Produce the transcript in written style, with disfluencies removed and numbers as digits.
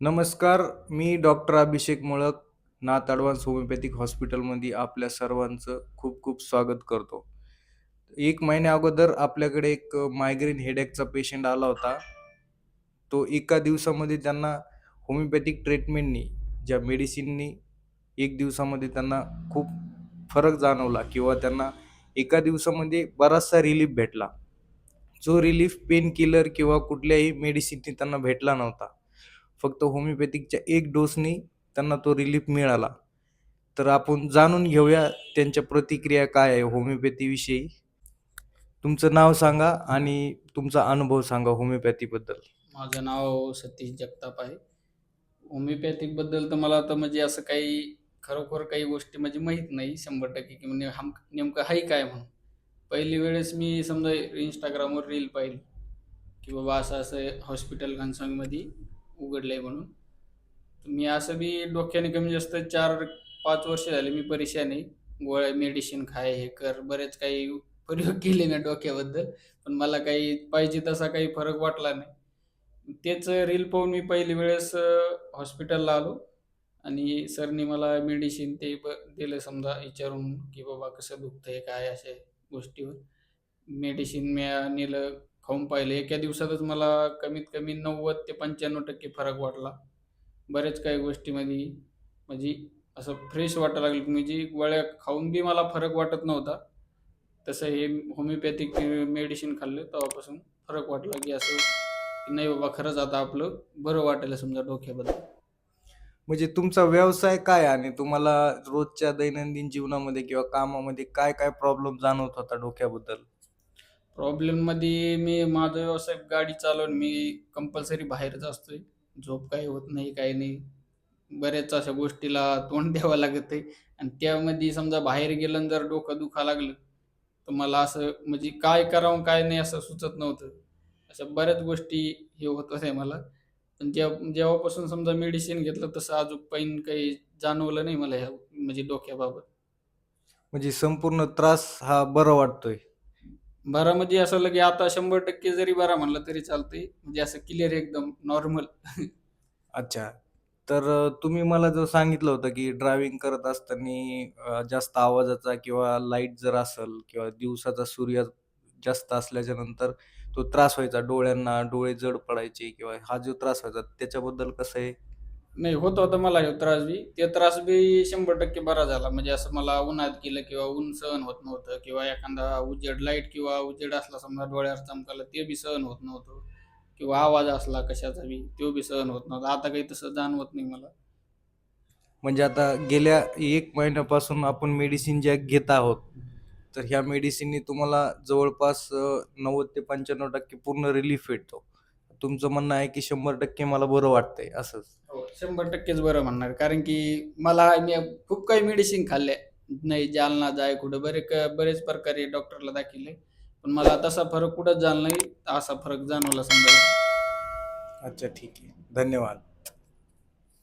नमस्कार, मी डॉक्टर अभिषेक मुळक, नाथ advance homeopathic हॉस्पिटलमध्ये आपल्या सर्वांचं खूप खूप स्वागत करतो. 1 महिन्या अगोदर आपल्याकडे एक मायग्रेन हेडेकचा पेशंट आला होता. तो एका दिवसामध्ये त्यांना होमिओपॅथिक ट्रीटमेंटनी, ज्या मेडिसिननी 1 दिवसामध्ये त्यांना खूप फरक जाणवला किंवा त्यांना एका दिवसामध्ये बराचसा रिलीफ भेटला. जो रिलीफ पेन किलर किंवा कुठल्याही मेडिसिननी त्यांना भेटला नव्हता. फक्त होमिओपॅथिकच्या एक डोसनी त्यांना तो रिलीफ मिळाला. तर आपण जाणून घेऊया त्यांच्या प्रतिक्रिया काय आहे होमिओपॅथीविषयी. तुमचं नाव सांगा आणि तुमचा अनुभव सांगा होमिओपॅथीबद्दल. माझं नाव सतीश जगताप आहे. होमिओपॅथिकबद्दल तर मला आता म्हणजे असं काही खरोखर काही गोष्टी म्हणजे माहीत नाही 100% की म्हणजे नेमकं आहे काय म्हणून. पहिली वेळेस मी समजा Instagramवर रील पाहिली, की बाबा असं-असं हॉस्पिटल घनसावंगमध्ये उघडलंय म्हणून. तर मी असं बी डोक्याने कमी जास्त 4-5 वर्ष झाले मी परेशान आहे. गोळ्या, मेडिसिन खाय, हे कर, बरेच काही प्रयोग केले मी डोक्याबद्दल. पण मला काही पाहिजे तसा काही फरक वाटला नाही. तेच रील पाहून मी पहिली वेळेस हॉस्पिटलला आलो आणि सरनी मला मेडिसिन ते दिलं समजा विचारून, की बाबा कसं दुखतंय काय अशा गोष्टीवर. मेडिसिन मी नेलं, खाऊन पाहिलं. एका दिवसातच मला कमीत कमी 90% ते 95% फरक वाटला. बऱ्याच काही गोष्टीमध्ये म्हणजे असं फ्रेश वाटायला लागलं. म्हणजे गोळ्या खाऊन बी मला फरक वाटत नव्हता. तसं हे होमिओपॅथिक मेडिसिन खाल्लं तेव्हापासून फरक वाटला, की असं की नाही बाबा खरंच आता आपलं बरं वाटायला समजा डोक्याबद्दल. म्हणजे तुमचा व्यवसाय काय आणि तुम्हाला रोजच्या दैनंदिन जीवनामध्ये किंवा कामामध्ये काय प्रॉब्लेम जाणवत होता डोक्याबद्दल? प्रॉब्लेममध्ये माझा व्यवसाय गाडी चालवून मी कंपल्सरी बाहेरच असतोय. झोप काही होत नाही, काही नाही. बऱ्याच अशा गोष्टीला तोंड द्यावं लागत आहे आणि त्यामध्ये समजा बाहेर गेलं आणि जर डोकं दुखायला लागलं, तर मला असं म्हणजे काय करावं काय नाही असं सुचत नव्हतं. अशा बऱ्याच गोष्टी हे होत होत्या मला. पण जेव्हापासून समजा मेडिसिन घेतलं तसं अजून पैन काही जाणवलं नाही मला ह्या म्हणजे डोक्याबाबत. म्हणजे संपूर्ण त्रास हा बरा वाटतोय. बरा म्हणजे असं लगे आता 100% जरी बरा म्हणलं तरी चालतंय. म्हणजे असं क्लिअर एकदम नॉर्मल. अच्छा. तर तुम्ही मला जो सांगितलं होतं, की ड्रायव्हिंग करत असताना जास्त आवाजाचा किंवा लाईट जर असेल किंवा दिवसाचा सूर्य जास्त असल्याच्या नंतर तो त्रास व्हायचा डोळ्यांना, डोळे जड पडायचे किंवा हा जो त्रास व्हायचा त्याच्याबद्दल कसं आहे? नाही होत होता मला ह्यो त्रास बी. ते त्रास बी 100% बरा झाला. म्हणजे असं मला उन्हात गेलं किंवा ऊन सहन होत नव्हतं किंवा एखादा उजेड लाईट किंवा उजेड असला समजा डोळ्यावर चमकाला ते बी सहन होत नव्हतं किंवा आवाज असला कशाचा बी तो बी सहन होत नव्हता. आता काही तसं जाणवत नाही मला. म्हणजे आता गेल्या 1 महिन्यापासून आपण मेडिसिन ज्या घेत आहोत, तर ह्या मेडिसिननी तुम्हाला जवळपास 90% ते 95% पूर्ण रिलीफ भेटतो. तुमचं म्हणणं आहे, की 100% मला बरं वाटतंय असंच? हो, 100%च बरं म्हणणार. कारण की मी खूप काही मेडिसिन खाल्ल्या. नाही जालना जाय, कुठं बरेच प्रकारे डॉक्टरला दाखवले. पण मला तसा फरक कुठंच झाला नाही. असा फरक जाणवला समजा. अच्छा ठीक आहे. धन्यवाद.